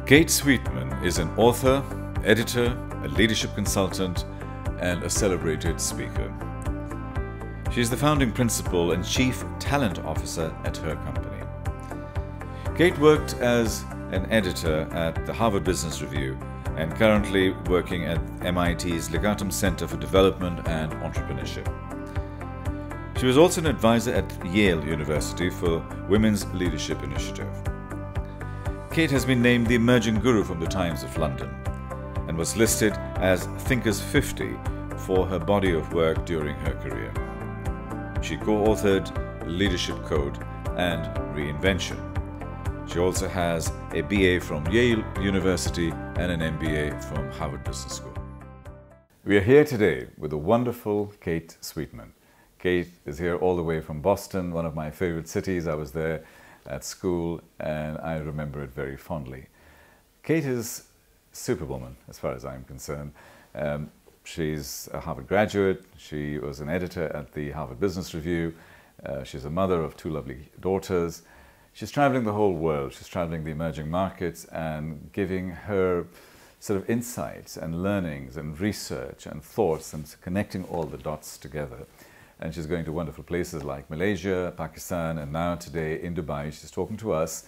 Kate Sweetman is an author, editor, a leadership consultant, and a celebrated speaker. She is the founding principal and chief talent officer at her company. Kate worked as an editor at the Harvard Business Review and currently working at MIT's Legatum Center for Development and Entrepreneurship. She was also an advisor at Yale University for Women's Leadership Initiative. Kate has been named the Emerging Guru from the Times of London and was listed as Thinkers 50 for her body of work during her career. She co-authored Leadership Code and Reinvention. She also has a BA from Yale University and an MBA from Harvard Business School. We are here today with the wonderful Kate Sweetman. Kate is here all the way from Boston, one of my favorite cities. I was there at school and I remember it very fondly. Kate is superwoman as far as I'm concerned. She's a Harvard graduate. She was an editor at the Harvard Business Review. She's a mother of 2 lovely daughters. She's traveling the whole world. She's traveling the emerging markets and giving her sort of insights and learnings and research and thoughts and connecting all the dots together. And she's going to wonderful places like Malaysia, Pakistan, and now today in Dubai. She's talking to us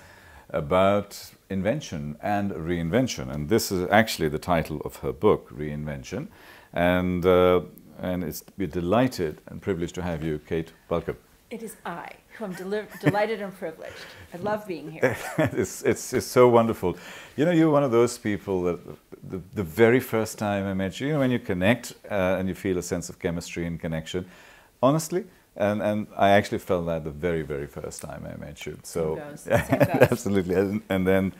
about invention and reinvention. And this is actually the title of her book, Reinvention. And we're delighted and privileged to have you, Kate. Welcome. It is I who am delighted and privileged. I love being here. It's so wonderful. You know, you're one of those people that the very first time I met you, when you connect and you feel a sense of chemistry and connection, honestly, and I actually felt that the very, very first time I met you. So, absolutely. And then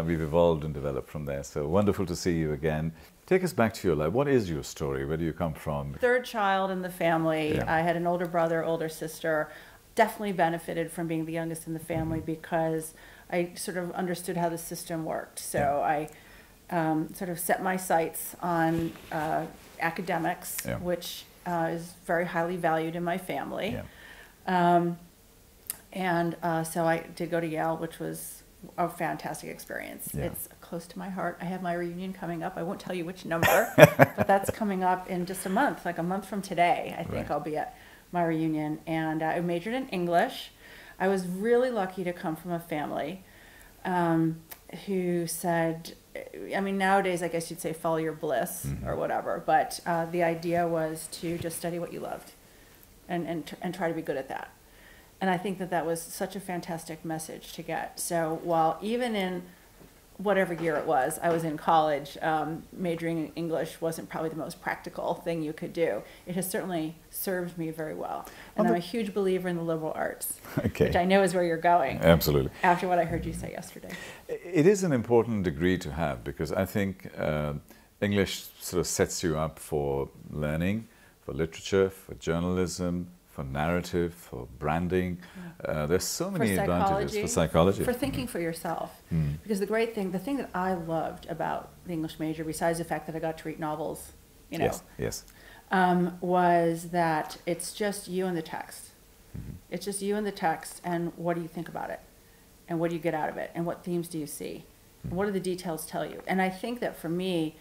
we've evolved and developed from there. So wonderful to see you again. Take us back to your life. What is your story? Where do you come from? Third child in the family. Yeah. I had an older brother, older sister. Definitely benefited from being the youngest in the family because I sort of understood how the system worked. So I sort of set my sights on academics, which is very highly valued in my family. So I did go to Yale, which was a fantastic experience. It's close to my heart. I have my reunion coming up. I won't tell you which number, but that's coming up in just a month, like a month from today. I think I'll be at my reunion. And I majored in English. I was really lucky to come from a family who said, I mean, nowadays, I guess you'd say follow your bliss or whatever, but the idea was to just study what you loved and try to be good at that. And I think that that was such a fantastic message to get. So while even in whatever year it was, I was in college, majoring in English wasn't probably the most practical thing you could do. It has certainly served me very well. And I'm a huge believer in the liberal arts, which I know is where you're going. Absolutely. After what I heard you say yesterday. It is an important degree to have because I think English sort of sets you up for learning, for literature, for journalism, for narrative, for branding. There's so many advantages for psychology. For thinking for yourself. Because the great thing, the thing that I loved about the English major, besides the fact that I got to read novels, you know, was that it's just you and the text. It's just you and the text, and what do you think about it? And what do you get out of it? And what themes do you see? And what do the details tell you? And I think that for me,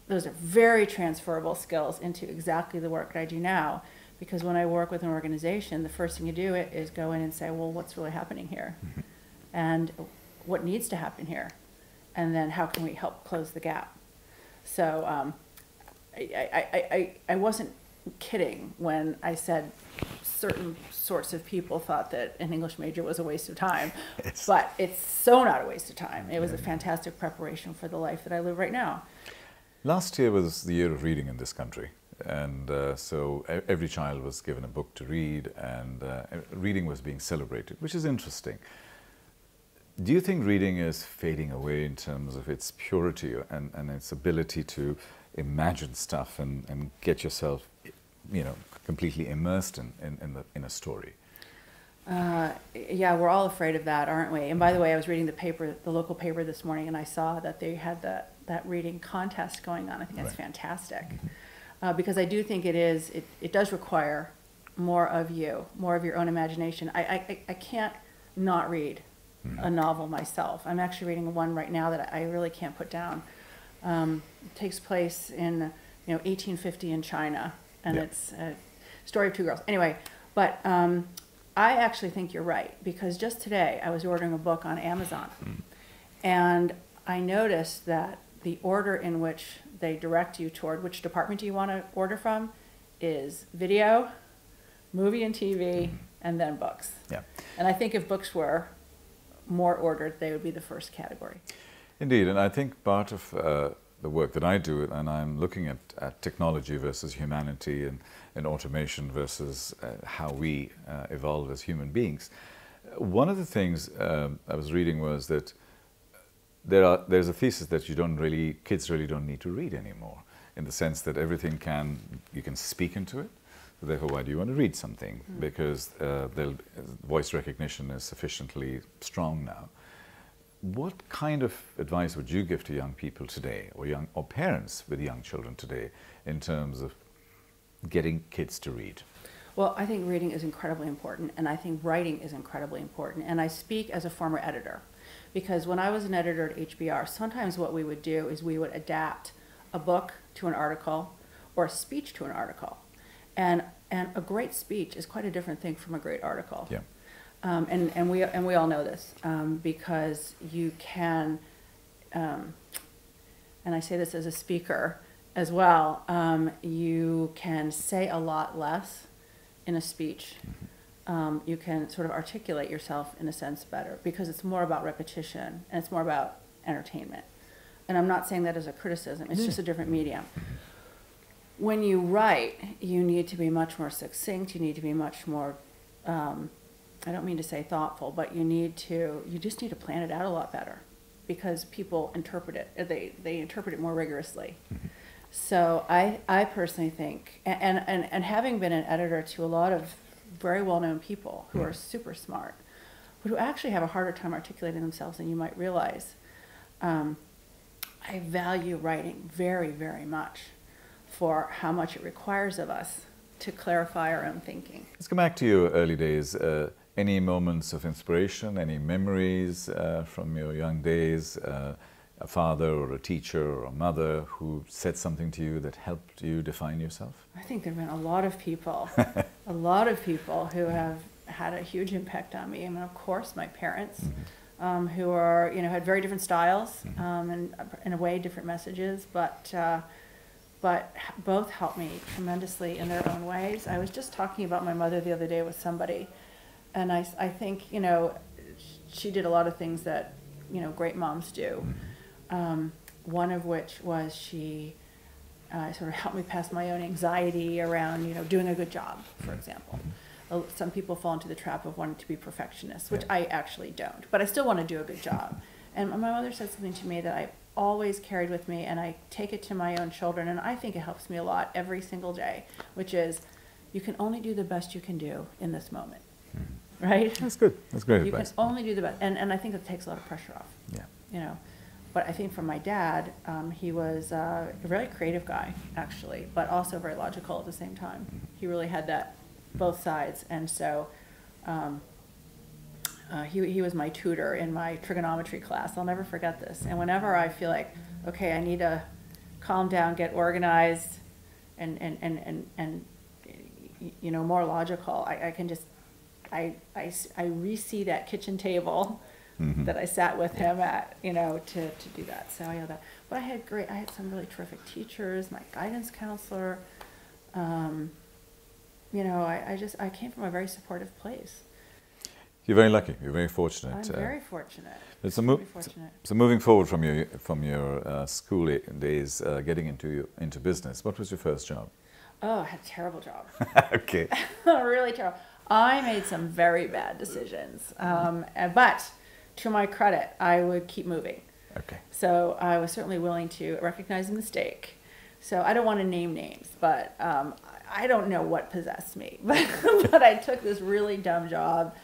those are very transferable skills into exactly the work that I do now. Because when I work with an organization, the first thing you do is go in and say, well, what's really happening here? And what needs to happen here? And then how can we help close the gap? So I wasn't kidding when I said certain sorts of people thought that an English major was a waste of time. But it's so not a waste of time. It was a fantastic preparation for the life that I live right now. Last year was the year of reading in this country. And so every child was given a book to read, and reading was being celebrated, which is interesting. Do you think reading is fading away in terms of its purity and its ability to imagine stuff and get yourself, you know, completely immersed in a story? Yeah, we're all afraid of that, aren't we? And by the way, I was reading the paper, the local paper this morning, and I saw that they had that reading contest going on. I think that's fantastic. Because I do think it does require more of you, more of your own imagination. I can't not read. a novel myself. I'm actually reading one right now that I really can't put down. It takes place in 1850 in China, and it's a story of two girls. Anyway, but I actually think you're right, because just today I was ordering a book on Amazon, and I noticed that the order in which they direct you toward which department do you want to order from is video, movie and TV, and then books. Yeah. And I think if books were more ordered, they would be the first category. Indeed, and I think part of the work that I do, and I'm looking at technology versus humanity and automation versus how we evolve as human beings. One of the things I was reading was that there's a thesis that kids really don't need to read anymore, in the sense that everything you can speak into it. So therefore, why do you want to read something? Because voice recognition is sufficiently strong now. What kind of advice would you give to young people today, or parents with young children today, in terms of getting kids to read? Well, I think reading is incredibly important, and I think writing is incredibly important. And I speak as a former editor, because when I was an editor at HBR, sometimes what we would do is we would adapt a book to an article or a speech to an article. And a great speech is quite a different thing from a great article. Yeah. And we all know this, because you can, and I say this as a speaker as well, you can say a lot less in a speech. You can sort of articulate yourself in a sense better, because it's more about repetition and it's more about entertainment. And I'm not saying that as a criticism, it's just a different medium. When you write, you need to be much more succinct, you need to be much more, I don't mean to say thoughtful, but you just need to plan it out a lot better, because people interpret it, they interpret it more rigorously. So I personally think, and having been an editor to a lot of very well-known people who are super smart, but who actually have a harder time articulating themselves than you might realize, I value writing very, very much for how much it requires of us to clarify our own thinking. Let's come back to your early days. Any moments of inspiration, any memories from your young days, a father or a teacher or a mother who said something to you that helped you define yourself? I think there have been a lot of people, who have had a huge impact on me. I mean, of course, my parents, who are, had very different styles, and in a way different messages, but both helped me tremendously in their own ways. I was just talking about my mother the other day with somebody, and I think, she did a lot of things that, great moms do. One of which was she sort of helped me pass my own anxiety around, doing a good job, for example. Some people fall into the trap of wanting to be perfectionists, which I actually don't, but I still want to do a good job. And my mother said something to me that I always carried with me, and I take it to my own children, and I think it helps me a lot every single day, which is, you can only do the best you can do in this moment, right? That's good. That's great advice. You can only do the best, and I think that takes a lot of pressure off. Yeah. But I think for my dad, he was a really creative guy, actually, but also very logical at the same time. He really had that, both sides, and so he was my tutor in my trigonometry class. I'll never forget this. And whenever I feel like, okay, I need to calm down, get organized, and more logical, I can just, I re-see that kitchen table that I sat with him at, to do that. So I know that. But I had some really terrific teachers, my guidance counselor. I came from a very supportive place. You're very lucky. You're very fortunate. I'm very fortunate. So moving forward from your school days, getting into business, what was your first job? Oh, I had a terrible job. Okay. Really terrible. I made some very bad decisions, but to my credit, I would keep moving. Okay. So I was certainly willing to recognize a mistake. So I don't want to name names, but I don't know what possessed me. But I took this really dumb job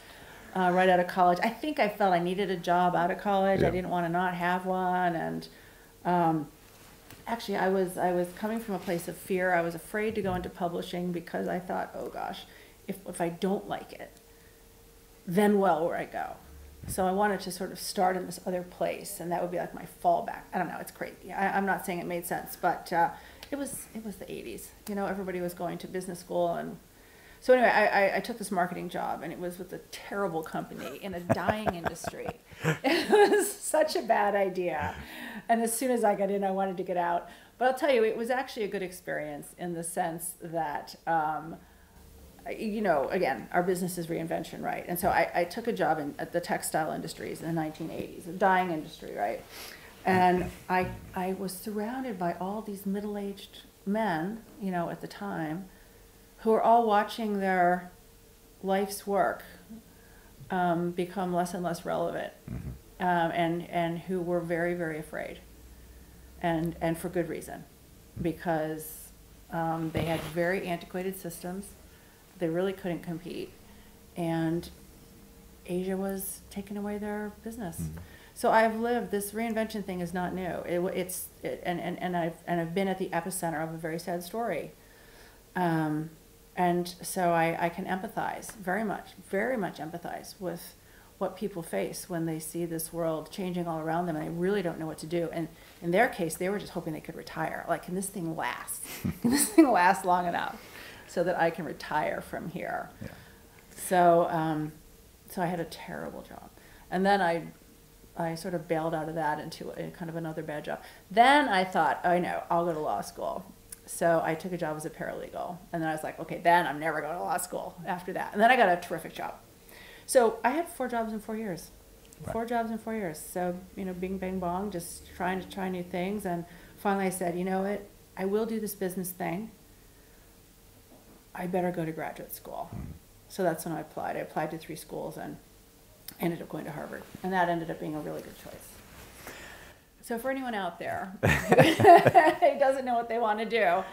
right out of college. I think I felt I needed a job out of college. Yeah. I didn't want to not have one. And actually, I was coming from a place of fear. I was afraid to go into publishing because I thought, oh gosh, if I don't like it, then where I go? So I wanted to sort of start in this other place, and that would be like my fallback. I don't know, it's crazy. I'm not saying it made sense, but it was the 80s. You know, everybody was going to business school, and so anyway, I took this marketing job, and it was with a terrible company in a dying industry. It was such a bad idea, and as soon as I got in, I wanted to get out. But I'll tell you, it was actually a good experience in the sense that, you know, again, our business is Reinvention, right? And so I took a job at the textile industries in the 1980s, a dying industry, right? And I was surrounded by all these middle-aged men, you know, at the time, who were all watching their life's work become less and less relevant, and who were very, very afraid. And for good reason, because they had very antiquated systems. They really couldn't compete, and Asia was taking away their business. So I've lived, this Reinvention thing is not new. And I've been at the epicenter of a very sad story. And so I can empathize very much empathize with what people face when they see this world changing all around them and they really don't know what to do. And in their case, they were just hoping they could retire. Like, can this thing last? Can this thing last long enough so that I can retire from here? Yeah. So, so I had a terrible job. And then I sort of bailed out of that into a kind of another bad job. Then I thought, oh, no, I'll go to law school. So I took a job as a paralegal. And then I was like, okay, then I'm never going to law school after that. And then I got a terrific job. So I had 4 jobs in 4 years. Right. 4 jobs in 4 years. So, you know, bing, bang, bong, just trying to try new things. And finally I said, you know what, I will do this business thing. I better go to graduate school. So that's when I applied. I applied to 3 schools and ended up going to Harvard. And that ended up being a really good choice. So for anyone out there who doesn't know what they want to do,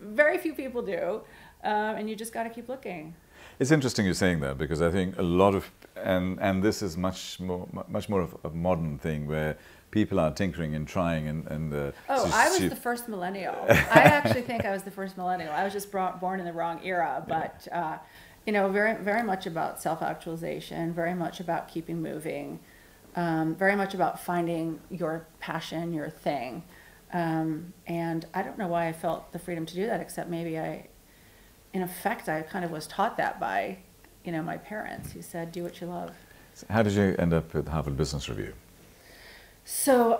very few people do, and you just got to keep looking. It's interesting you're saying that, because I think a lot of, and this is much more of a modern thing where people are tinkering and trying and I was the first millennial. I actually think I was the first millennial. I was just born in the wrong era, but you know, very much about self-actualization, very much about keeping moving, very much about finding your passion, your thing. And I don't know why I felt the freedom to do that, except maybe in effect, I kind of was taught that by, you know, my parents, who said, do what you love. So how did you end up with Harvard Business Review? So,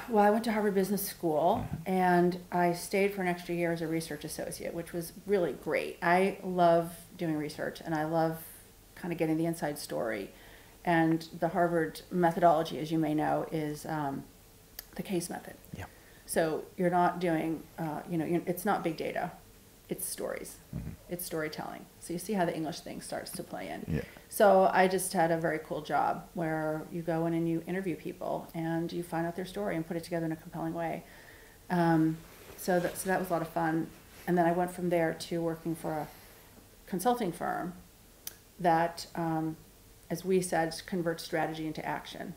well, I went to Harvard Business School, and I stayed for an extra year as a research associate, which was really great. I love doing research, and I love kind of getting the inside story. And the Harvard methodology, as you may know, is the case method. Yeah. So you're not doing, you know, it's not big data. It's stories. It's storytelling. So you see how the English thing starts to play in. Yeah. So I just had a very cool job where you go in and you interview people and you find out their story and put it together in a compelling way. So that was a lot of fun. And then I went from there to working for a consulting firm that, as we said, converts strategy into action.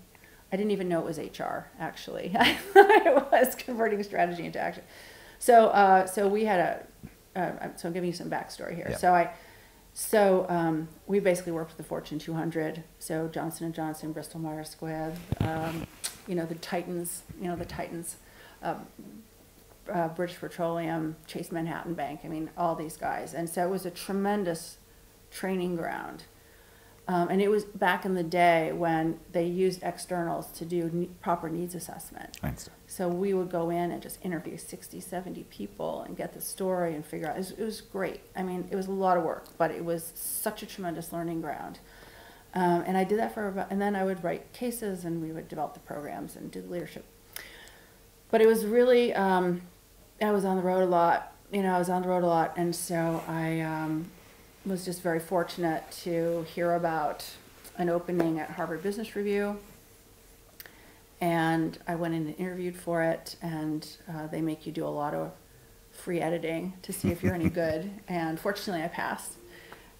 I didn't even know it was HR, actually. I was converting strategy into action. So we had so I'm giving you some backstory here. Yeah. So we basically worked with the Fortune 200. So Johnson & Johnson, Bristol Myers Squibb, you know, the Titans, British Petroleum, Chase Manhattan Bank. I mean, all these guys. And so it was a tremendous training ground. And it was back in the day when they used externals to do proper needs assessment. So we would go in and just interview 60, 70 people and get the story and figure out. It was great. I mean, it was a lot of work, but it was such a tremendous learning ground. And I did that for about, and then I would write cases and we would develop the programs and do the leadership. But it was really, I was on the road a lot. You know, I was on the road a lot, and so I was just very fortunate to hear about an opening at Harvard Business Review, and I went in and interviewed for it, and they make you do a lot of free editing to see if you're any good, and fortunately I passed,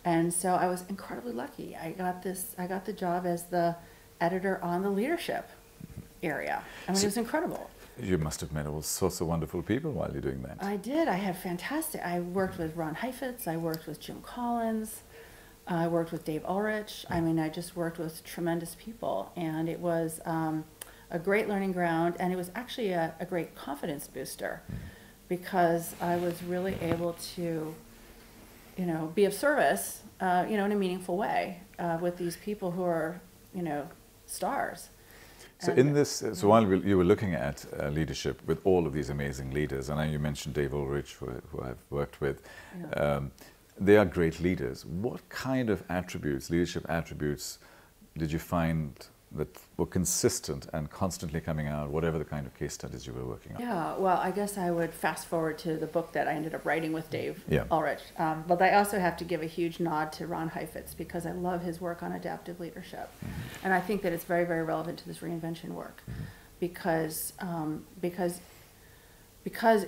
and so I was incredibly lucky. I got the job as the editor on the leadership area. I mean, it was incredible. You must have met all sorts of wonderful people while you're doing that. I did. I had fantastic. I worked with Ron Heifetz. I worked with Jim Collins. I worked with Dave Ulrich. I mean, I just worked with tremendous people, and it was a great learning ground, and it was actually a great confidence booster, because I was really able to, you know, be of service, you know, in a meaningful way with these people who are, you know, stars. So in this, so while you were looking at leadership with all of these amazing leaders, and you mentioned Dave Ulrich, who I've worked with, they are great leaders. What kind of attributes, leadership attributes, did you find that were consistent and constantly coming out, whatever the kind of case studies you were working on? Yeah, well, I guess I would fast forward to the book that I ended up writing with Dave Ulrich. But I also have to give a huge nod to Ron Heifetz, because I love his work on adaptive leadership. And I think that it's very, very relevant to this reinvention work, because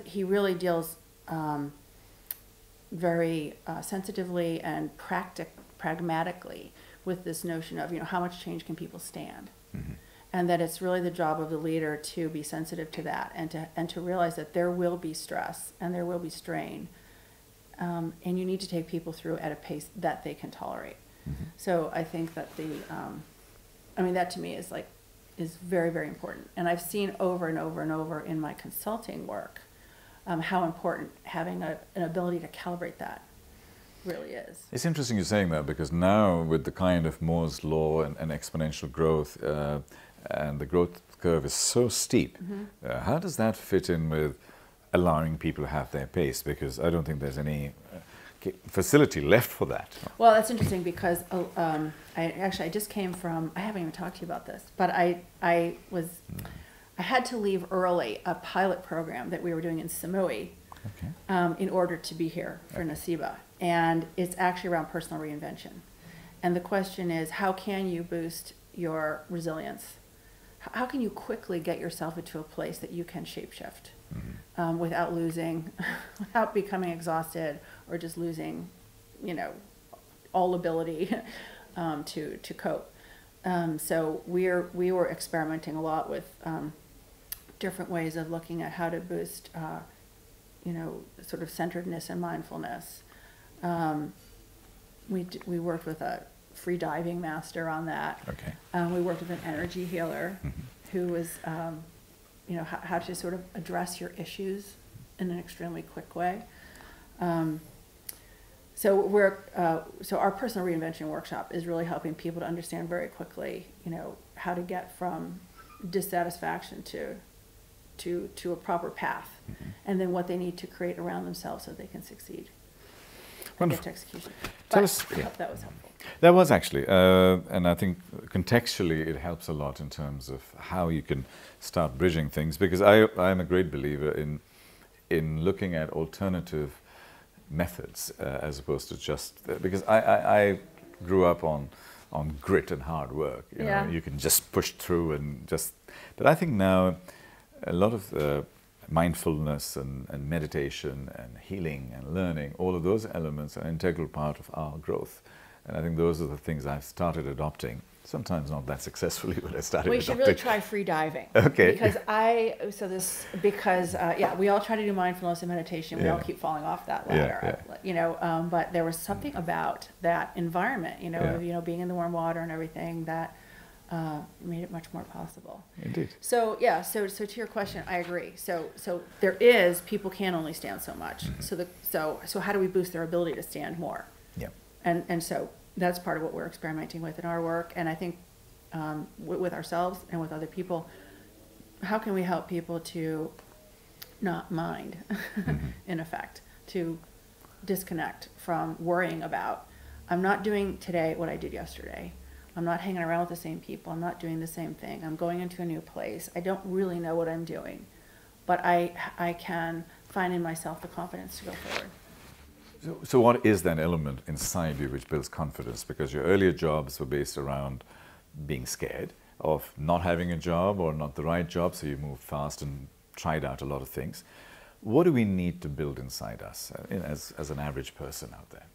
he really deals very sensitively and pragmatically with this notion of, you know, how much change can people stand, and that it's really the job of the leader to be sensitive to that, and to realize that there will be stress and there will be strain, and you need to take people through at a pace that they can tolerate. So I think that I mean, that to me is very, very important, and I've seen over and over and over in my consulting work how important having an ability to calibrate that really is. It's interesting you're saying that, because now with the kind of Moore's law and exponential growth, and the growth curve is so steep, how does that fit in with allowing people to have their pace? Because I don't think there's any facility left for that. Well, that's interesting, because I just came from, I haven't even talked to you about this, but I had to leave early a pilot program that we were doing in Samui in order to be here for NACIBA. And it's actually around personal reinvention. And the question is, how can you boost your resilience? How can you quickly get yourself into a place that you can shapeshift without losing, without becoming exhausted, or just losing, you know, all ability to cope? So we were experimenting a lot with different ways of looking at how to boost, you know, sort of centeredness and mindfulness. We worked with a free diving master on that. We worked with an energy healer who was, you know, how to sort of address your issues in an extremely quick way. So our personal reinvention workshop is really helping people to understand very quickly, you know, how to get from dissatisfaction to a proper path, and then what they need to create around themselves so they can succeed. Get to execution. Tell us, I hope that was helpful. That was actually, and I think contextually it helps a lot in terms of how you can start bridging things, because I'm a great believer in looking at alternative methods as opposed to just, because I grew up on grit and hard work. You know, you can just push through and just, but I think now a lot of mindfulness and meditation and healing and learning, all of those elements are an integral part of our growth. And I think those are the things I've started adopting. Sometimes not that successfully, but I started adopting. We should really try free diving. Okay. Because we all try to do mindfulness and meditation. We all keep falling off that ladder. You know, but there was something about that environment, you know, being in the warm water and everything that made it much more possible. Indeed. So to your question, I agree. So people can only stand so much. So how do we boost their ability to stand more? Yeah. And so that's part of what we're experimenting with in our work. And I think with ourselves and with other people, how can we help people to not mind, in effect, to disconnect from worrying about, I'm not doing today what I did yesterday. I'm not hanging around with the same people. I'm not doing the same thing. I'm going into a new place. I don't really know what I'm doing, but I can find in myself the confidence to go forward. So what is that element inside you which builds confidence? Because your earlier jobs were based around being scared of not having a job or not the right job, so you moved fast and tried out a lot of things. What do we need to build inside us as an average person out there?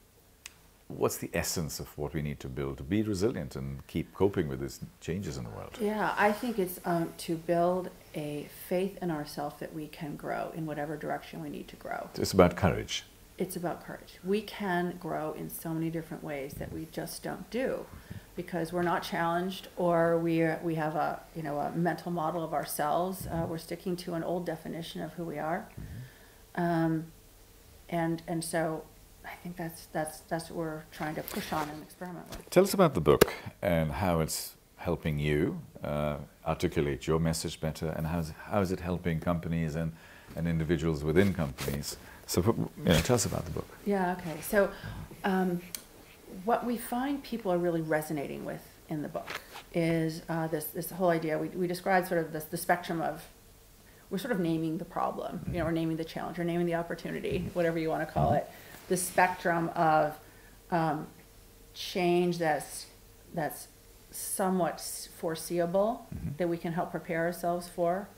What's the essence of what we need to build to be resilient and keep coping with these changes in the world? Yeah, I think it's to build a faith in ourselves that we can grow in whatever direction we need to grow. It's about courage. it's about courage. We can grow in so many different ways that we just don't do, because we're not challenged, or we have a a mental model of ourselves. We're sticking to an old definition of who we are, and so I think that's what we're trying to push on and experiment with. Tell us about the book and how it's helping you articulate your message better, and how is it helping companies and individuals within companies. So tell us about the book. Yeah, okay. So what we find people are really resonating with in the book is this whole idea. We describe sort of the spectrum of, we're sort of naming the problem, or naming the challenge, or naming the opportunity, whatever you want to call it. The spectrum of change that's somewhat foreseeable, that we can help prepare ourselves for,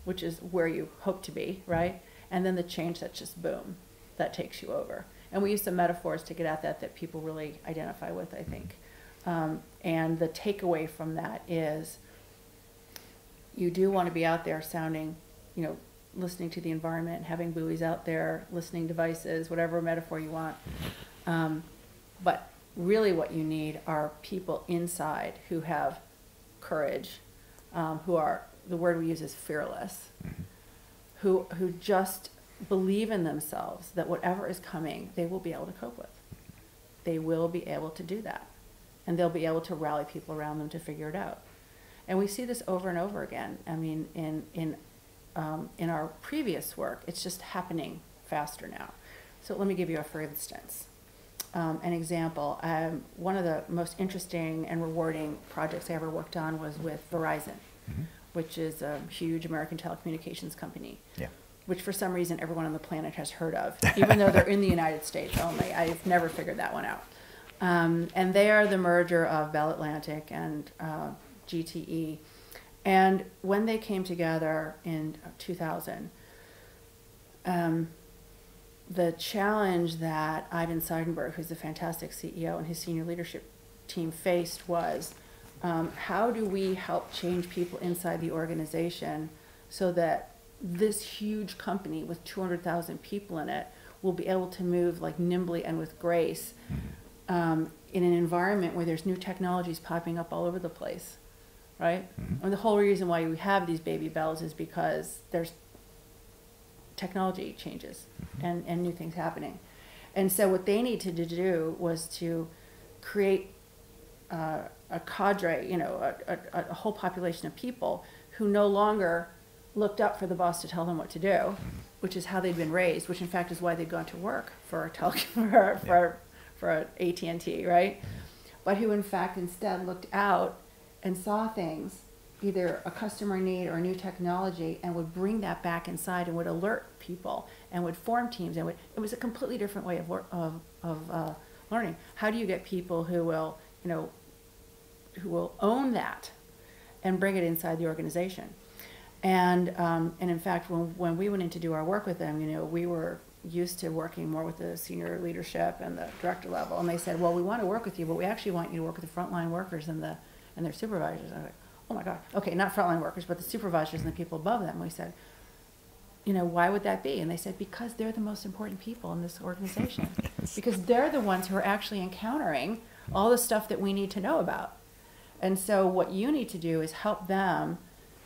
which is where you hope to be, right? And then the change that's just boom, that takes you over. And we use some metaphors to get at that people really identify with, I think. And the takeaway from that is, you do want to be out there sounding, listening to the environment, having buoys out there, listening devices, whatever metaphor you want. But really what you need are people inside who have courage, who are, the word we use is fearless, who just believe in themselves that whatever is coming, they will be able to cope with. They will be able to do that. And they'll be able to rally people around them to figure it out. And we see this over and over again. I mean, in our previous work, it's just happening faster now. So let me give you for instance, an example. One of the most interesting and rewarding projects I ever worked on was with Verizon, which is a huge American telecommunications company, which for some reason everyone on the planet has heard of, even though they're in the United States only. I've never figured that one out. And they are the merger of Bell Atlantic and GTE. And when they came together in 2000, the challenge that Ivan Seidenberg, who's a fantastic CEO, and his senior leadership team faced was, how do we help change people inside the organization so that this huge company with 200,000 people in it will be able to move like nimbly and with grace in an environment where there's new technologies popping up all over the place, right? And the whole reason why we have these baby bells is because there's technology changes and new things happening. And so what they needed to do was to create a cadre, a whole population of people who no longer looked up for the boss to tell them what to do, which is how they'd been raised, which in fact is why they'd gone to work for AT&T, right? But who in fact instead looked out and saw things, either a customer need or a new technology, and would bring that back inside and would alert people and would form teams. And it was a completely different way of learning. How do you get people who will, who will own that and bring it inside the organization? And in fact, when we went in to do our work with them, we were used to working more with the senior leadership and the director level, and they said, well, we want to work with you, but we actually want you to work with the frontline workers and their supervisors. And I was like, oh my God, okay, not frontline workers, but the supervisors and the people above them. We said, why would that be? And they said, because they're the most important people in this organization. Because they're the ones who are actually encountering all the stuff that we need to know about. And so what you need to do is help them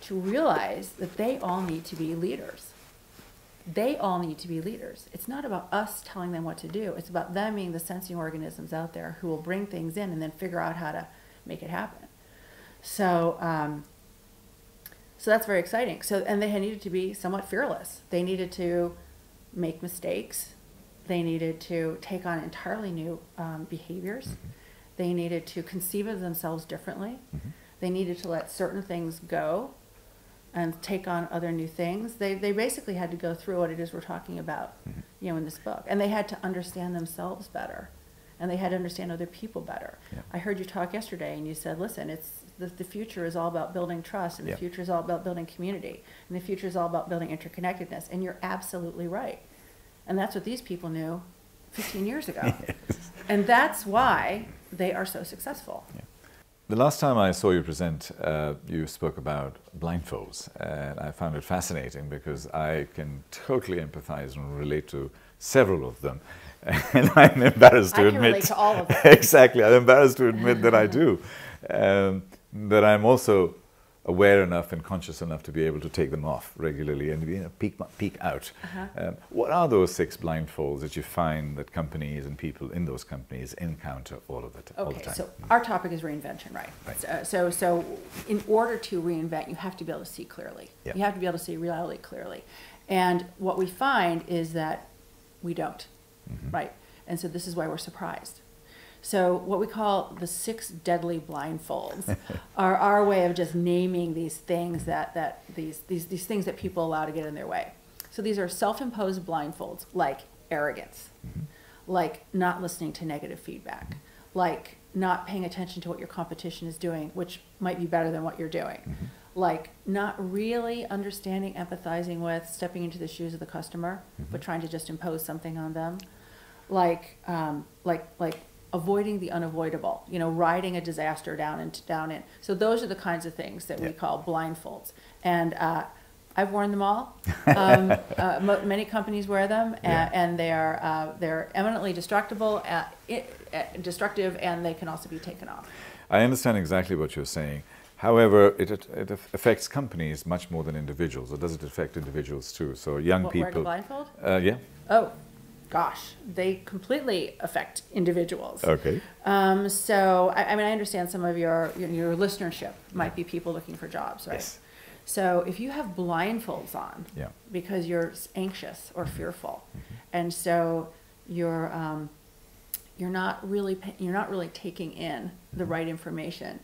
to realize that they all need to be leaders. They all need to be leaders. It's not about us telling them what to do. It's about them being the sensing organisms out there who will bring things in and then figure out how to make it happen. So, so that's very exciting. And they needed to be somewhat fearless. They needed to make mistakes. They needed to take on entirely new behaviors. They needed to conceive of themselves differently. They needed to let certain things go and take on other new things. They basically had to go through what it is we're talking about, in this book. And they had to understand themselves better. And they had to understand other people better. I heard you talk yesterday, and you said, listen, the future is all about building trust, and the future is all about building community, and the future is all about building interconnectedness. And you're absolutely right. And that's what these people knew 15 years ago. And that's why they are so successful. The last time I saw you present, you spoke about blindfolds, and I found it fascinating because I can totally empathize and relate to several of them. And I'm embarrassed to I admit. can relate to all of them. Exactly. I'm embarrassed to admit that I do. But I'm also aware enough and conscious enough to be able to take them off regularly and, you know, peek out. What are those 6 blindfolds that you find that companies and people in those companies encounter all the time? Okay, so our topic is reinvention, right? So in order to reinvent, you have to be able to see clearly. Yeah. You have to be able to see reality clearly. And what we find is that we don't, right? And so this is why we're surprised. So what we call the 6 deadly blindfolds are our way of just naming these things these things that people allow to get in their way. So these are self-imposed blindfolds, like arrogance, like not listening to negative feedback, like not paying attention to what your competition is doing, which might be better than what you're doing, like not really understanding, empathizing with, stepping into the shoes of the customer, but trying to just impose something on them, like avoiding the unavoidable, you know, riding a disaster down in. So those are the kinds of things that we call blindfolds. And I've worn them all. Many companies wear them, and they're eminently destructive, and they can also be taken off. I understand exactly what you're saying. However, it affects companies much more than individuals, or does it affect individuals too? So young people. Wearing a blindfold? Yeah. Oh, gosh, they completely affect individuals. Okay. So, I mean, I understand some of your listenership might be people looking for jobs, right? Yes. So if you have blindfolds on Yeah. because you're anxious or fearful, and so you're not really taking in the right information,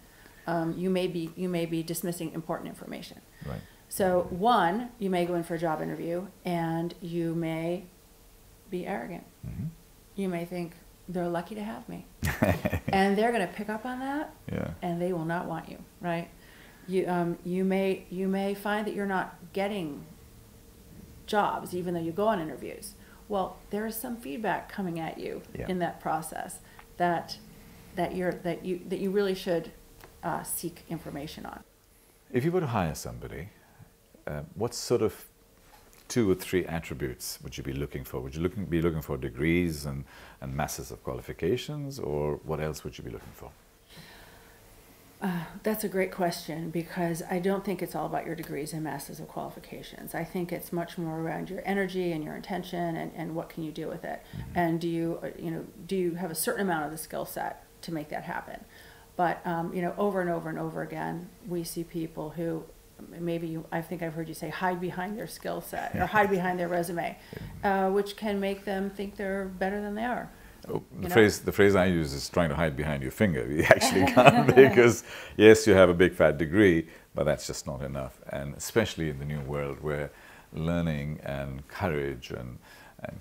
you may be dismissing important information. Right. So one, you may go in for a job interview and you may be arrogant. You may think they're lucky to have me, and they're going to pick up on that, and they will not want you, right? You may find that you're not getting jobs even though you go on interviews. Well, there is some feedback coming at you in that process that you really should seek information on. If you were to hire somebody, what sort of 2 or 3 attributes would you be looking for? Would you be looking for degrees and masses of qualifications, or what else would you be looking for? That's a great question, because I don't think it's all about your degrees and masses of qualifications. I think it's much more around your energy and your intention, and what can you do with it, and do you have a certain amount of the skill set to make that happen. But over and over and over again, we see people who I think I've heard you say, hide behind their skill set or hide behind their resume, which can make them think they're better than they are. Oh, the phrase I use is trying to hide behind your finger. You actually can't, because yes, you have a big fat degree, but that's just not enough. And especially in the new world where learning and courage and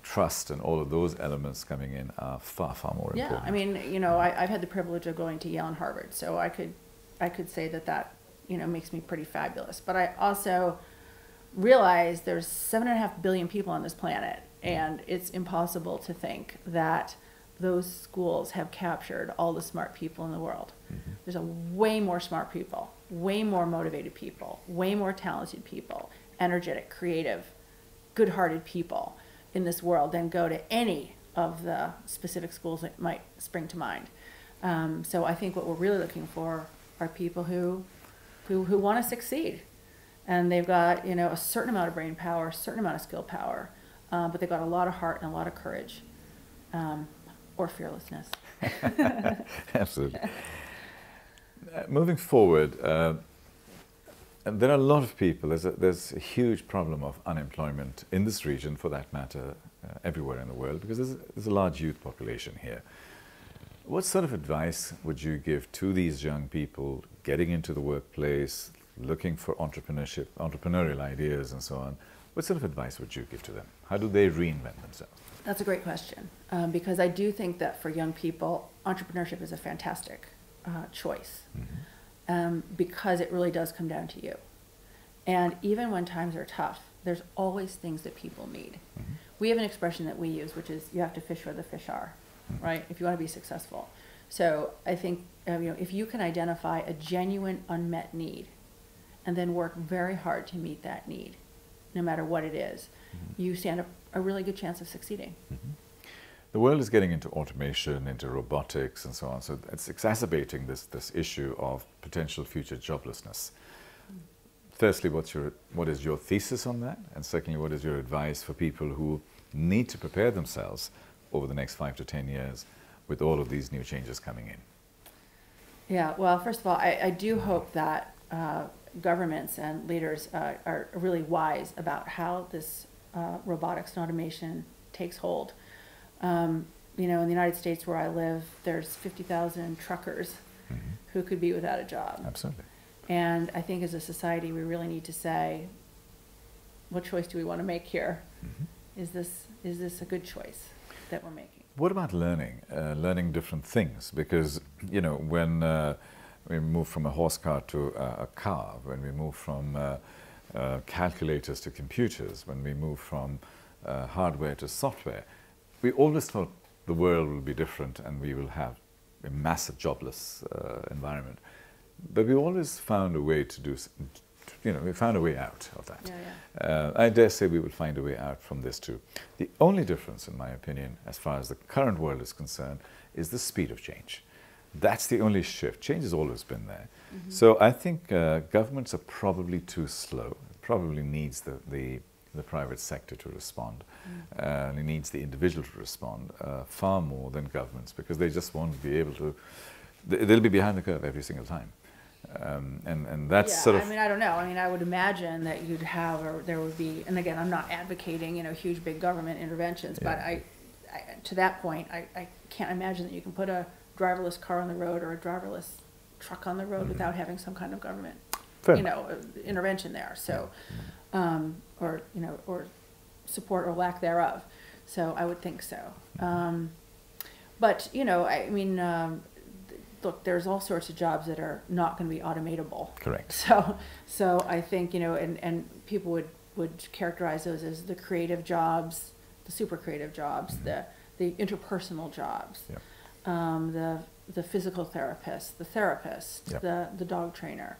trust and all of those elements coming in are far, far more important. Yeah, I mean, I've had the privilege of going to Yale and Harvard, so I could say that makes me pretty fabulous. But I also realize there's 7.5 billion people on this planet, and it's impossible to think that those schools have captured all the smart people in the world. There's way more smart people, way more motivated people, way more talented people, energetic, creative, good-hearted people in this world than go to any of the specific schools that might spring to mind. So I think what we're really looking for are people who want to succeed, and they've got a certain amount of brain power, a certain amount of skill power, but they've got a lot of heart and a lot of courage, or fearlessness. Absolutely. Moving forward, there are a lot of people. There's a huge problem of unemployment in this region, for that matter, everywhere in the world, because there's a large youth population here. What sort of advice would you give to these young people getting into the workplace, looking for entrepreneurship, entrepreneurial ideas and so on? What sort of advice would you give to them? How do they reinvent themselves? That's a great question, because I do think that for young people, entrepreneurship is a fantastic choice, because it really does come down to you. And even when times are tough, there's always things that people need. We have an expression that we use, which is, you have to fish where the fish are, right? If you want to be successful. So I think if you can identify a genuine unmet need and then work very hard to meet that need, no matter what it is, you stand a really good chance of succeeding. The world is getting into automation, into robotics, and so on. So it's exacerbating this issue of potential future joblessness. Firstly, what is your thesis on that? And secondly, what is your advice for people who need to prepare themselves over the next 5 to 10 years with all of these new changes coming in? Yeah, well, first of all, I do hope that governments and leaders are really wise about how this robotics and automation takes hold. You know, in the United States where I live, there's 50,000 truckers who could be without a job. Absolutely. And I think as a society, we really need to say, what choice do we want to make here? Is this a good choice that we're making? What about learning different things? Because, you know, when we move from a horse car to a car, when we move from calculators to computers, when we move from hardware to software, we always thought the world will be different and we will have a massive jobless environment. But we always found a way to do, you know, we found a way out of that. I dare say we will find a way out from this too. The only difference, in my opinion, as far as the current world is concerned, is the speed of change. That's the only shift. Change has always been there. So I think governments are probably too slow. It probably needs the private sector to respond. And it needs the individual to respond far more than governments, because they just won't be able to, they'll be behind the curve every single time. And that's sort of... I mean, I don't know. I mean, I would imagine that you'd have, or there would be, and again, I'm not advocating, you know, huge big government interventions, but to that point, I can't imagine that you can put a driverless car on the road or a driverless truck on the road without having some kind of government, you know, intervention there. So, or, you know, or support or lack thereof. So I would think so. But, you know, I mean, look, there's all sorts of jobs that are not going to be automatable. Correct. So I think, you know, and people would characterize those as the creative jobs, the super creative jobs, the interpersonal jobs, the physical therapist, the therapist, the dog trainer,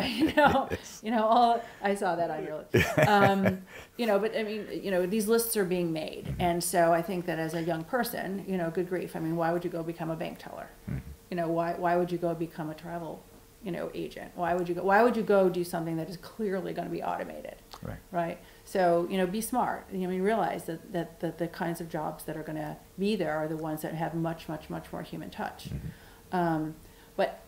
you know, you know, all, I saw that on your list. You know, but I mean, you know, these lists are being made. And so I think that as a young person, you know, good grief, I mean, why would you go become a bank teller? You know, why would you go become a travel, you know, agent? Why would you go do something that is clearly going to be automated? Right? So, you know, be smart. I mean, realize that the kinds of jobs that are going to be there are the ones that have much, much, much more human touch. But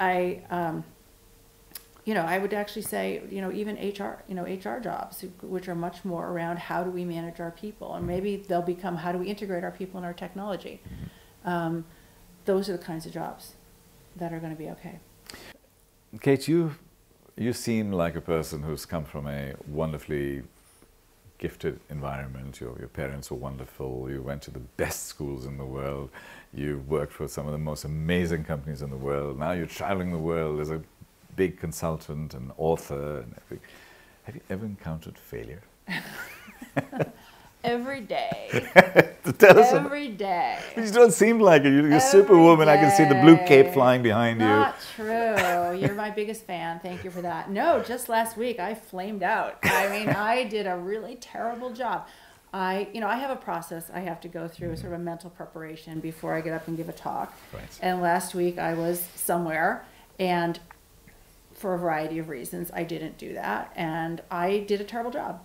you know, I would actually say, you know, even HR jobs, which are much more around how do we manage our people, and maybe they'll become how do we integrate our people in our technology. Those are the kinds of jobs that are going to be okay. Kate, you seem like a person who's come from a wonderfully gifted environment. Your parents were wonderful. You went to the best schools in the world. You worked for some of the most amazing companies in the world. Now you're traveling the world as a big consultant and author and everything. Have you ever encountered failure? Every day. Tell us every day. You don't seem like it. You're Superwoman. I can see the blue cape flying behind you. Not true. You're my biggest fan. Thank you for that. No, just last week I flamed out. I mean, I did a really terrible job. You know, I have a process I have to go through, sort of a mental preparation before I get up and give a talk. And last week I was somewhere, and for a variety of reasons, I didn't do that, and I did a terrible job.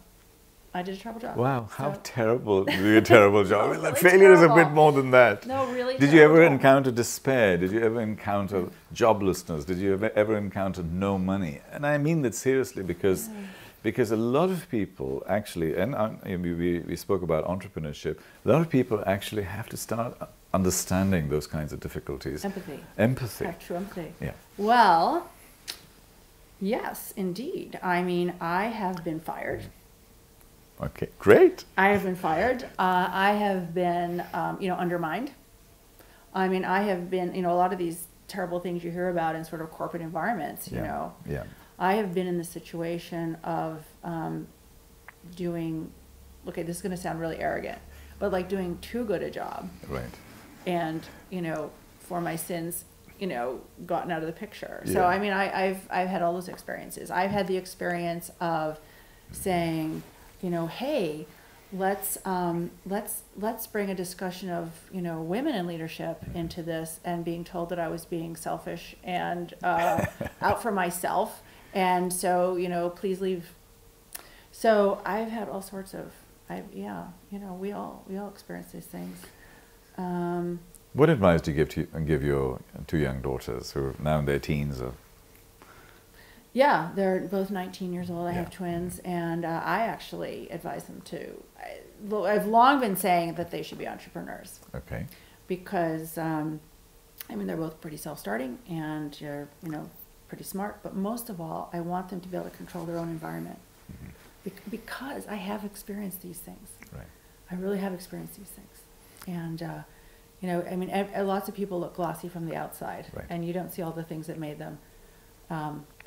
Wow, how terrible to do a terrible job. Really failure is a bit more than that. No, really. Did you ever encounter despair? Did you ever encounter joblessness? Did you ever encounter no money? And I mean that seriously, because a lot of people actually, and we spoke about entrepreneurship, a lot of people actually have to start understanding those kinds of difficulties. Empathy. Have true empathy. Yeah. Well, yes, indeed. I mean, I have been fired. Okay, great. I have been fired. I have been, you know, undermined. I mean, I have been, you know, a lot of these terrible things you hear about in sort of corporate environments, you know. Yeah. I have been in the situation of doing, okay, this is going to sound really arrogant, but like doing too good a job. Right. And, you know, for my sins, you know, gotten out of the picture. Yeah. So, I mean, I've had all those experiences. I've had the experience of saying, you know, hey, let's bring a discussion of, you know, women in leadership into this, and being told that I was being selfish and out for myself, and so, you know, please leave. So I've had all sorts of, you know, we all experience these things. What advice do you give your two young daughters who are now in their teens? Or? Yeah, they're both 19 years old. I Yeah. have twins, and I actually advise them to. I've long been saying that they should be entrepreneurs. Okay. Because, I mean, they're both pretty self-starting, and they're, you know, pretty smart. But most of all, I want them to be able to control their own environment. Mm-hmm. Because I have experienced these things. Right. I really have experienced these things. And, you know, I mean, lots of people look glossy from the outside, right. And you don't see all the things that made them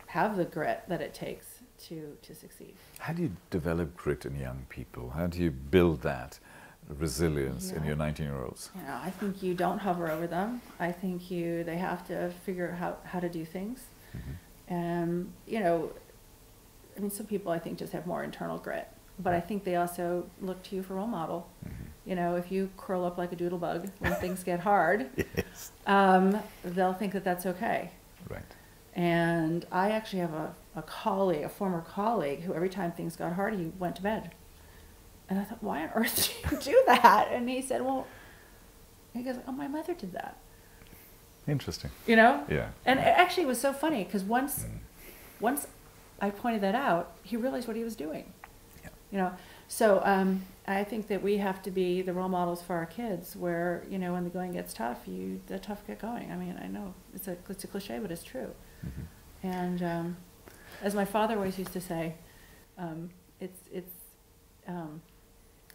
have the grit that it takes to succeed. How do you develop grit in young people? How do you build that resilience in your 19-year-olds? You know, I think you don't hover over them. I think they have to figure out how to do things. Mm-hmm. You know, I mean, some people I think just have more internal grit, but I think they also look to you for role model. Mm-hmm. You know, if you curl up like a doodle bug when things get hard, yes. They'll think that that's okay. Right. And I actually have a former colleague, who every time things got hard, he went to bed. And I thought, why on earth do you do that? And he said, well, he goes, oh, my mother did that. Interesting. You know? Yeah. And it actually was so funny, because once I pointed that out, he realized what he was doing. Yeah. You know? So I think that we have to be the role models for our kids, where, you know, when the going gets tough, the tough get going. I mean, I know it's a cliche, but it's true. Mm-hmm. And as my father always used to say,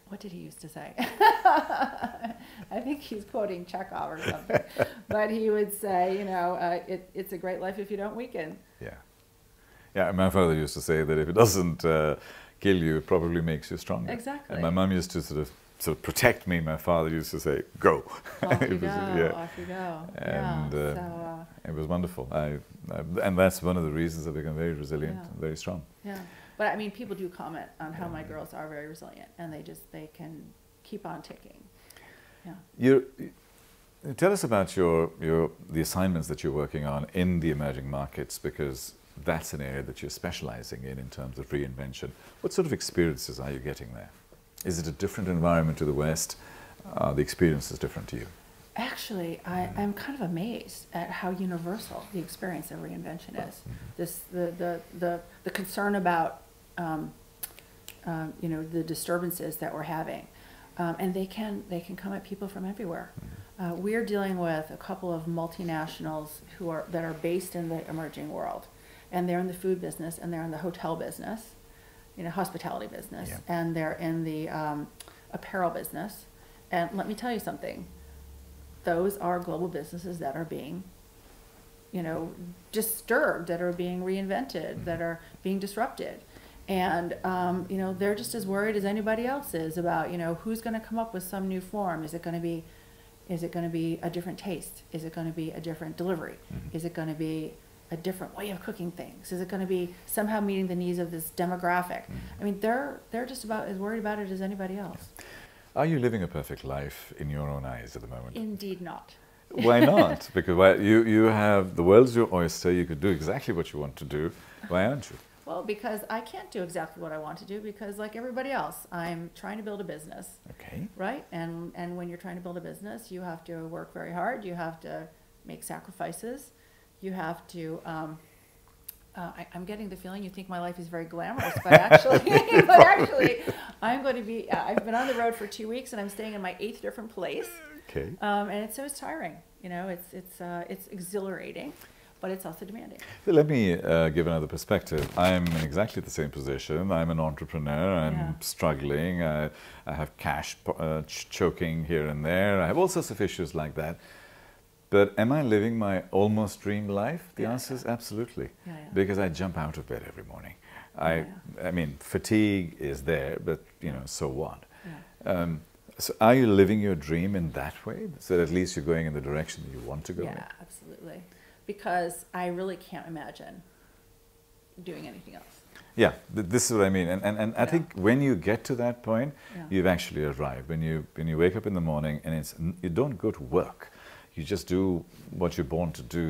what did he used to say? I think he's quoting Chekhov or something. But he would say, you know, it's a great life if you don't weaken. Yeah. Yeah, my father used to say that if it doesn't kill you, it probably makes you stronger. Exactly. And my mum used to sort of protect me. My father used to say, go. Off you go, off you go. And it was wonderful. And that's one of the reasons I've become very resilient and very strong. Yeah. But I mean, people do comment on how my girls are very resilient, and they can keep on ticking. Yeah. Tell us about the assignments that you're working on in the emerging markets, because that's an area that you're specializing in terms of reinvention. What sort of experiences are you getting there? Is it a different environment to the West? The experience is different to you? Actually, I'm kind of amazed at how universal the experience of reinvention is. Mm-hmm. The concern about you know, the disturbances that we're having, and they can come at people from everywhere. Mm-hmm. We're dealing with a couple of multinationals that are based in the emerging world, and they're in the food business, and they're in the hotel business, you know, hospitality business, yeah. And they're in the apparel business. And let me tell you something. Those are global businesses that are being, you know, disturbed, that are being reinvented, that are being disrupted. And, you know, they're just as worried as anybody else is about, you know, who's going to come up with some new form. Is it going to be a different taste? Is it going to be a different delivery? Mm-hmm. Is it going to be a different way of cooking things? Is it going to be somehow meeting the needs of this demographic? Mm-hmm. I mean, they're just about as worried about it as anybody else. Are you living a perfect life in your own eyes at the moment? Indeed not. Why not? Because you have, the world's your oyster, you could do exactly what you want to do. Why aren't you? Well, because I can't do exactly what I want to do, because like everybody else, I'm trying to build a business. Okay. Right? And when you're trying to build a business, you have to work very hard. You have to make sacrifices. You have to, I'm getting the feeling you think my life is very glamorous, but actually, I'm going to be, I've been on the road for 2 weeks, and I'm staying in my 8th different place. Okay. And it's tiring. You know, it's exhilarating, but it's also demanding. So let me give another perspective. I'm in exactly the same position. I'm an entrepreneur. I'm struggling. I have cash choking here and there. I have all sorts of issues like that. But am I living my almost dream life? The answer is absolutely. Yeah, yeah. Because I jump out of bed every morning. I mean, fatigue is there, but, you know, so what? Yeah. So are you living your dream in that way? So at least you're going in the direction that you want to go in? Yeah, absolutely. Because I really can't imagine doing anything else. Yeah, this is what I mean. And I think when you get to that point, you've actually arrived. When you wake up in the morning and you don't go to work. You just do what you're born to do.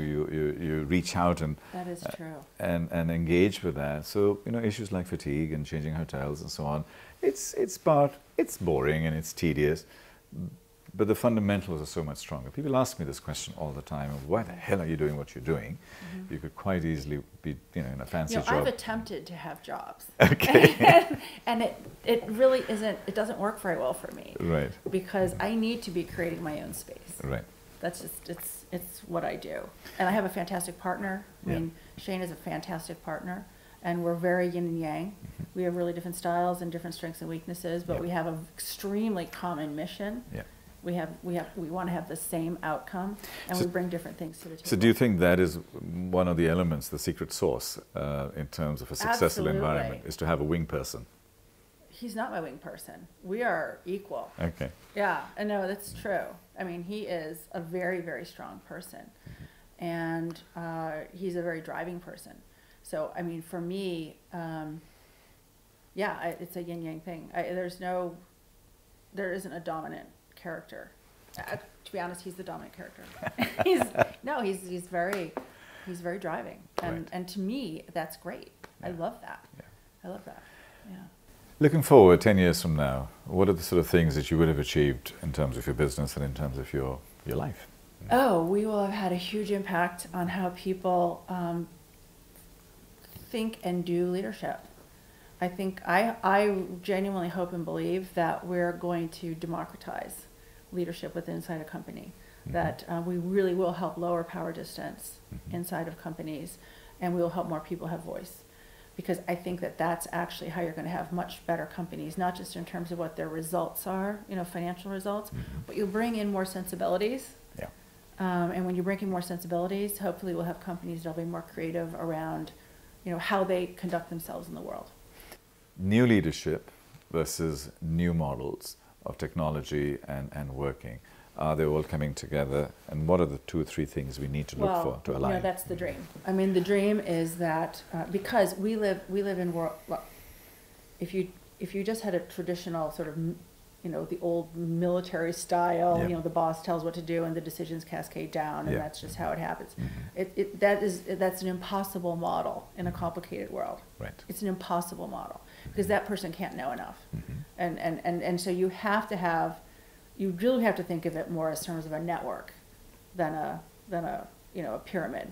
You reach out and that is true. And engage with that. So issues like fatigue and changing hotels and so on. It's boring and it's tedious, but the fundamentals are so much stronger. People ask me this question all the time: why the hell are you doing what you're doing? You could quite easily be in a fancy job. I've attempted to have jobs. Okay. and it really isn't. It doesn't work very well for me. Right. Because I need to be creating my own space. Right. That's just, it's what I do. And I have a fantastic partner. I mean, Shane is a fantastic partner, and we're very yin and yang. We have really different styles and different strengths and weaknesses, but we have an extremely common mission. Yeah. We want to have the same outcome, and we bring different things to the table. So do you think that is one of the elements, the secret sauce, in terms of a successful environment, is to have a wing person? He's not my wing person. We are equal. Okay. Yeah, I know, that's true. I mean, he is a very, very strong person. And he's a very driving person. So, I mean, for me, it's a yin-yang thing. There isn't a dominant character. To be honest, he's the dominant character. he's very driving. And to me, that's great. I love that. Yeah. I love that, yeah. Looking forward 10 years from now, what are the sort of things that you would have achieved in terms of your business and in terms of your life? Oh, we will have had a huge impact on how people think and do leadership. I think I genuinely hope and believe that we're going to democratize leadership within inside a company, that we really will help lower power distance inside of companies, and we will help more people have voice. Because I think that that's actually how you're going to have much better companies, not just in terms of what their results are, financial results, but you'll bring in more sensibilities. Yeah. And when you bring in more sensibilities, hopefully we'll have companies that'll be more creative around, how they conduct themselves in the world. New leadership versus new models of technology and working. Are they all coming together? And what are the 2 or 3 things we need to look for to align? That's the dream. I mean, the dream is that because we live in world. Well, if you just had a traditional sort of, the old military style, the boss tells what to do and the decisions cascade down, and that's just how it happens. That's an impossible model in a complicated world. Right. It's an impossible model because that person can't know enough, and so you have to have. You really have to think of it more as terms of a network than a pyramid.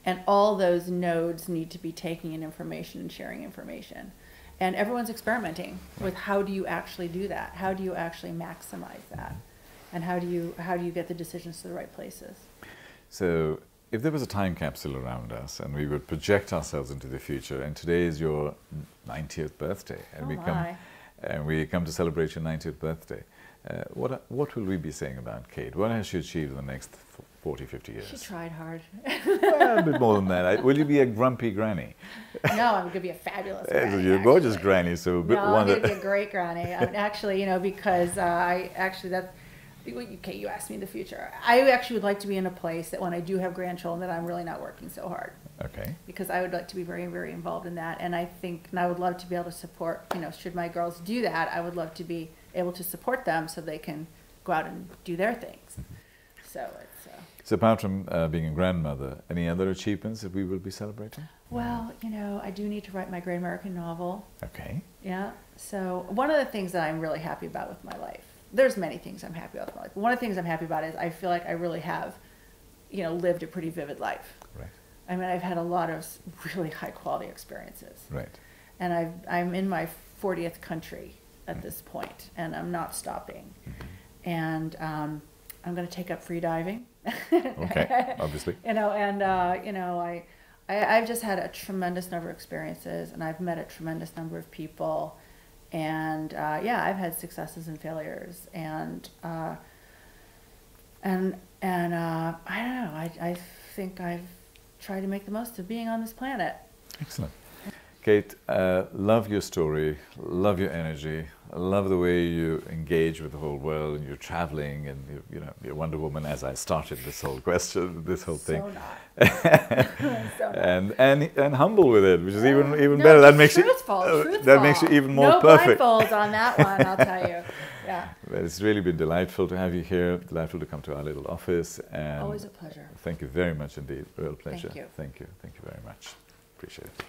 And all those nodes need to be taking in information and sharing information. And everyone's experimenting with how do you actually do that? How do you actually maximize that? And how do you get the decisions to the right places? So if there was a time capsule around us and we would project ourselves into the future, and today is your 90th birthday, and we come to celebrate your 90th birthday, what will we be saying about Kate? What has she achieved in the next 40, 50 years? She tried hard. Well, a bit more than that. Will you be a grumpy granny? No, I'm going to be a fabulous granny. You're a gorgeous granny, so I'm going to be a great granny. Actually, because okay, you asked me the future. I actually would like to be in a place that when I do have grandchildren, that I'm really not working so hard. Okay. Because I would like to be very, very involved in that, and I would love to be able to support. Should my girls do that, I would love to be able to support them so they can go out and do their things. So it's. So apart from being a grandmother, any other achievements that we will be celebrating? Well, I do need to write my great American novel. Okay. Yeah. So one of the things that I'm really happy about with my life, there's many things I'm happy about with my life. One of the things I'm happy about is I feel like I really have, lived a pretty vivid life. Right. I mean, I've had a lot of really high quality experiences. Right. And I'm in my 40th country at this point, and I'm not stopping. And I'm going to take up free diving. Okay, obviously. I've just had a tremendous number of experiences, and I've met a tremendous number of people, and I've had successes and failures, and I don't know. I think I've tried to make the most of being on this planet. Excellent. Kate, love your story, love your energy, love the way you engage with the whole world, and you're traveling, and you're Wonder Woman. As I started this whole question, this whole thing, So not. and humble with it, which is even better. That makes truthful. That makes you even more perfect. No blindfolds on that one, I'll tell you. Yeah. Well, it's really been delightful to have you here. Delightful to come to our little office. And always a pleasure. Thank you very much indeed. Real pleasure. Thank you. Thank you. Thank you very much. Appreciate it.